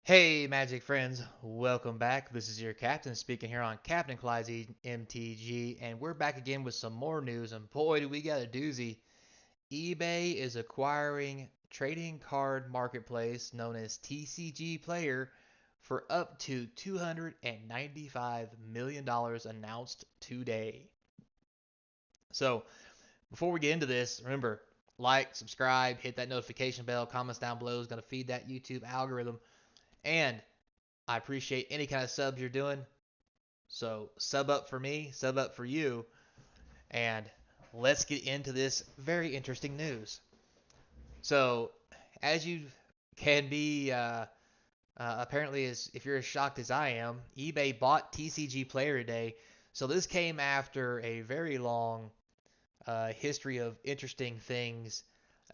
Hey, Magic friends, welcome back. This is your captain speaking here on Captain Clyde's MTG, and we're back again with some more news. And boy, do we got a doozy! eBay is acquiring trading card marketplace known as TCGplayer for up to $295 million announced today. So, before we get into this, remember, like, subscribe, hit that notification bell, comments down below is going to feed that YouTube algorithm. And I appreciate any kind of subs you're doing. So sub up for me, sub up for you, and let's get into this very interesting news. So, as you can be apparently, as if you're as shocked as I am, eBay bought TCG Player today. So this came after a very long history of interesting things.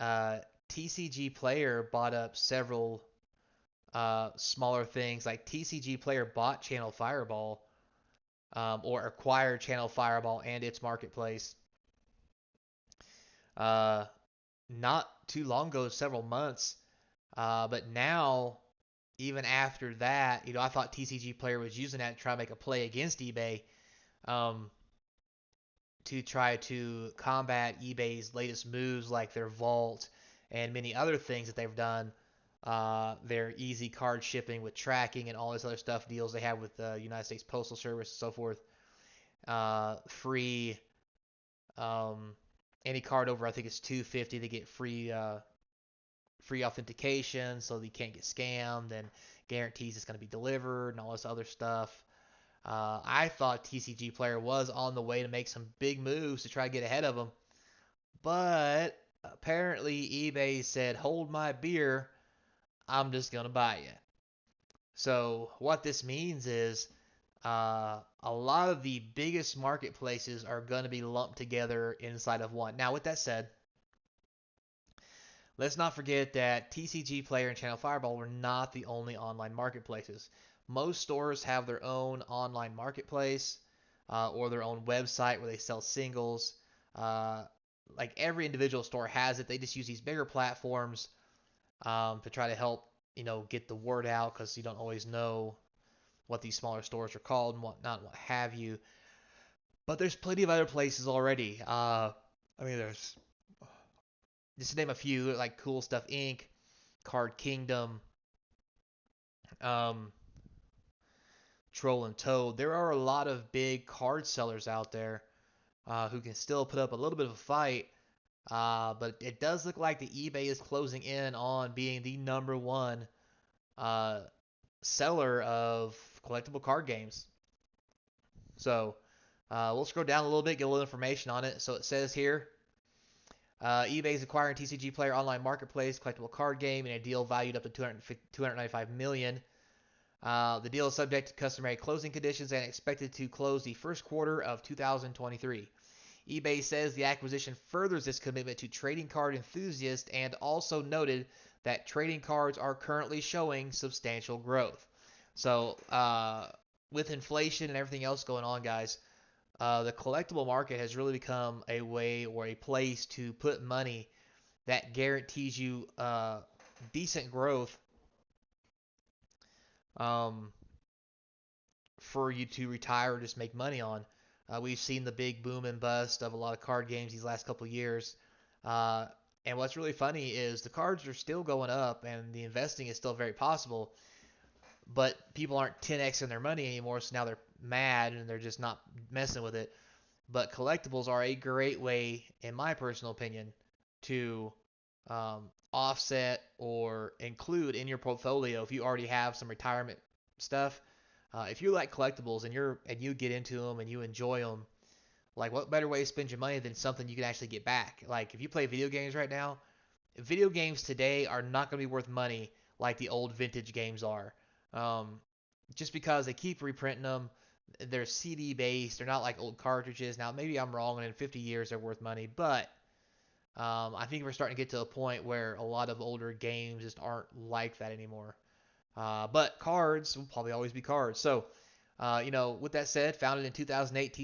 TCG Player bought up several smaller things, like TCG Player bought Channel Fireball, or acquired Channel Fireball and its marketplace. Uh, Not too long ago, several months. But now, even after that, I thought TCG Player was using that to try to make a play against eBay, um, to try to combat eBay's latest moves, like their vault and many other things that they've done. Their easy card shipping with tracking and all this other stuff, deals they have with the United States Postal Service and so forth. Free, um, any card over, I think it's 250, they get free authentication, so you can't get scammed, and guarantees it's going to be delivered and all this other stuff. I thought TCG Player was on the way to make some big moves to try to get ahead of them, but apparently eBay said, "Hold my beer, I'm just going to buy you." So what this means is, a lot of the biggest marketplaces are going to be lumped together inside of one. Now, with that said, let's not forget that TCG Player and Channel Fireball were not the only online marketplaces. Most stores have their own online marketplace, or their own website where they sell singles. Uh, like every individual store has it. They just use these bigger platforms, to try to help get the word out, because you don't always know what these smaller stores are called and whatnot, what have you. But there's plenty of other places already. I mean, there's, just to name a few, like Cool Stuff Inc., Card Kingdom, um, Troll and Toad. There are a lot of big card sellers out there, who can still put up a little bit of a fight. But it does look like the eBay is closing in on being the number one uh, seller of collectible card games. So we'll scroll down a little bit, get a little information on it. So it says here, eBay is acquiring TCG Player online marketplace collectible card game in a deal valued up to 295 million. The deal is subject to customary closing conditions and expected to close the first quarter of 2023. eBay says the acquisition furthers its commitment to trading card enthusiasts, and also noted that trading cards are currently showing substantial growth. So, with inflation and everything else going on, guys, the collectible market has really become a way or a place to put money that guarantees you decent growth, um, for you to retire or just make money on. We've seen the big boom and bust of a lot of card games these last couple of years. Uh, and what's really funny is the cards are still going up and the investing is still very possible, but people aren't 10xing their money anymore, so now they're mad and they're just not messing with it. But collectibles are a great way, in my personal opinion, to offset or include in your portfolio if you already have some retirement stuff. If you like collectibles and you get into them and you enjoy them, like what better way to spend your money than something you can actually get back? Like if you play video games right now, video games today are not going to be worth money like the old vintage games are. Um, just because they keep reprinting them. They're CD based. They're not like old cartridges. Now, maybe I'm wrong, and in 50 years they're worth money, but I think we're starting to get to a point where a lot of older games just aren't like that anymore. But cards will probably always be cards. So, with that said, founded in 2008,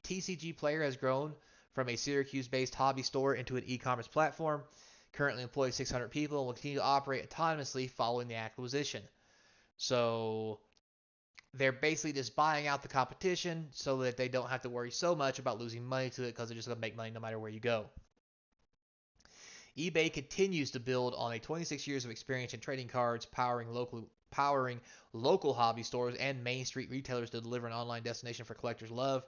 TCG Player has grown from a Syracuse-based hobby store into an e-commerce platform. Currently employs 600 people and will continue to operate autonomously following the acquisition. So they're basically just buying out the competition so that they don't have to worry so much about losing money to it because they're just going to make money no matter where you go. eBay continues to build on a 26 years of experience in trading cards, powering local hobby stores and Main Street retailers to deliver an online destination for collectors' love,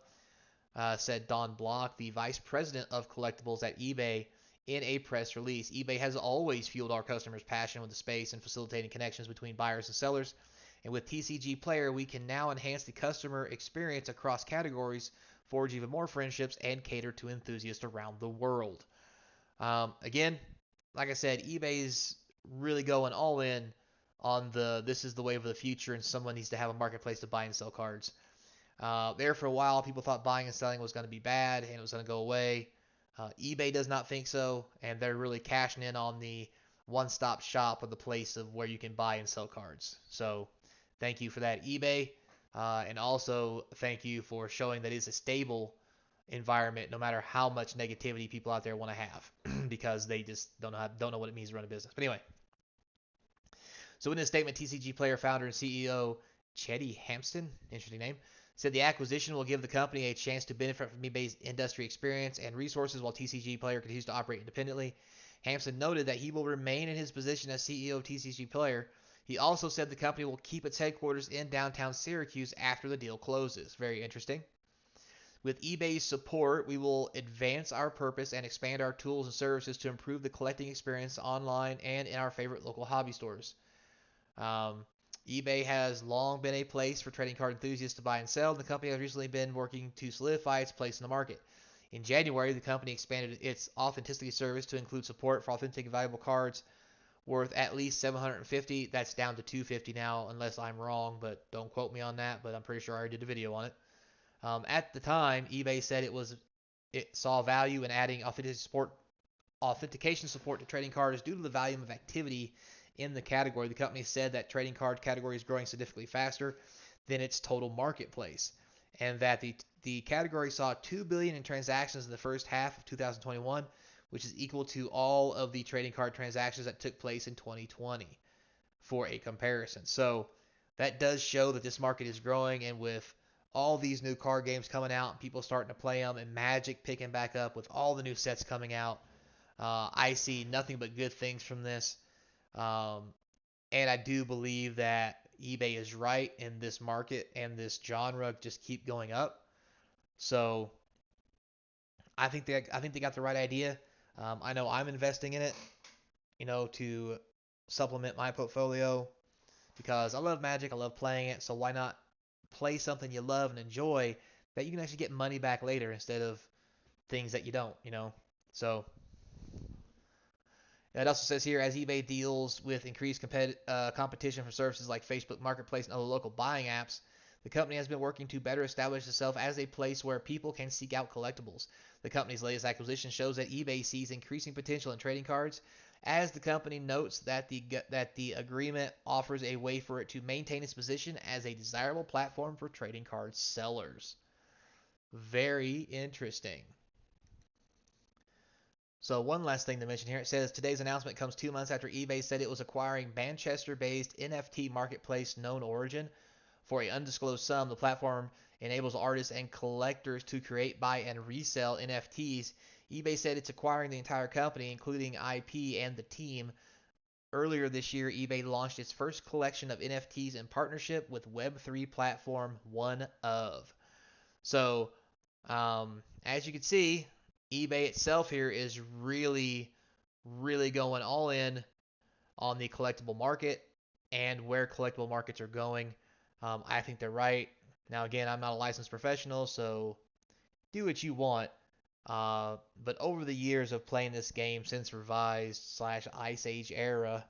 said Don Block, the vice president of collectibles at eBay, in a press release. eBay has always fueled our customers' passion with the space and facilitating connections between buyers and sellers. And with TCGplayer, we can now enhance the customer experience across categories, forge even more friendships, and cater to enthusiasts around the world. Again, like I said, eBay's really going all in on the this is the wave of the future, and someone needs to have a marketplace to buy and sell cards. There for a while, people thought buying and selling was going to be bad and it was going to go away. eBay does not think so, and they're really cashing in on the one-stop shop of the place of where you can buy and sell cards. So, thank you for that, eBay, and also thank you for showing that it's a stable environment, no matter how much negativity people out there want to have, because they just don't know what it means to run a business. But anyway, so in his statement, TCGplayer founder and CEO Chetty Hampston, interesting name, said the acquisition will give the company a chance to benefit from eBay's industry experience and resources while TCGplayer continues to operate independently. Hampson noted that he will remain in his position as CEO of TCGplayer. He also said the company will keep its headquarters in downtown Syracuse after the deal closes. Very interesting. With eBay's support, we will advance our purpose and expand our tools and services to improve the collecting experience online and in our favorite local hobby stores. Um, eBay has long been a place for trading card enthusiasts to buy and sell, and the company has recently been working to solidify its place in the market. In January, the company expanded its authenticity service to include support for authentic and valuable cards worth at least 750. That's down to 250 now, unless I'm wrong, but don't quote me on that. But I'm pretty sure I already did a video on it. At the time, eBay said it saw value in adding authentication support to trading cards due to the volume of activity in the category. The company said that trading card category is growing significantly faster than its total marketplace, and that the category saw 2 billion in transactions in the first half of 2021, which is equal to all of the trading card transactions that took place in 2020 for a comparison. So that does show that this market is growing, and with all these new card games coming out, and people starting to play them, and Magic picking back up with all the new sets coming out, I see nothing but good things from this. Um, and I do believe that eBay is right in this market and this genre just keep going up. So I think they got the right idea. I know I'm investing in it, to supplement my portfolio because I love Magic. I love playing it. So why not play something you love and enjoy that you can actually get money back later instead of things that you don't. So it also says here, as eBay deals with increased competition for services like Facebook Marketplace and other local buying apps, the company has been working to better establish itself as a place where people can seek out collectibles. The company's latest acquisition shows that eBay sees increasing potential in trading cards, as the company notes that the agreement offers a way for it to maintain its position as a desirable platform for trading card sellers. Very interesting. So one last thing to mention here, it says today's announcement comes 2 months after eBay said it was acquiring Manchester-based NFT marketplace Known Origin for an undisclosed sum. The platform enables artists and collectors to create, buy, and resell NFTs. eBay said it's acquiring the entire company, including IP and the team. Earlier this year, eBay launched its first collection of NFTs in partnership with Web3 platform One Of. So, as you can see, eBay itself here is really, really going all in on the collectible market and where collectible markets are going. I think they're right. Now, again, I'm not a licensed professional, so do what you want. But over the years of playing this game since Revised slash Ice Age era,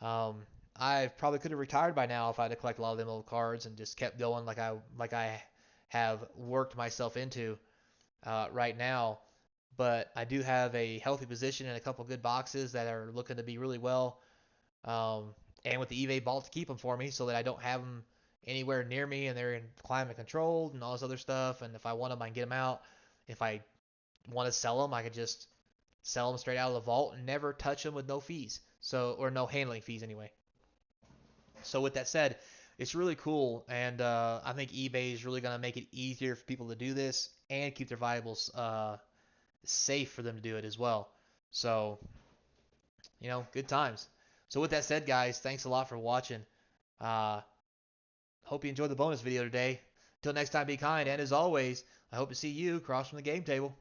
um, I probably could have retired by now if I had to collect a lot of them old cards and just kept going like I have worked myself into right now. But I do have a healthy position and a couple good boxes that are looking to be really well. Um, and with the eBay vault to keep them for me so that I don't have them anywhere near me and they're in climate controlled and all this other stuff. And if I want them, I can get them out. If I want to sell them, I could just sell them straight out of the vault and never touch them with no fees. So, or no handling fees anyway. So with that said, it's really cool, and I think eBay is really going to make it easier for people to do this and keep their valuables safe for them to do it as well. So, good times. So with that said, guys, thanks a lot for watching. Uh, Hope you enjoyed the bonus video today. Till next time, be kind, and as always, I hope to see you across from the game table.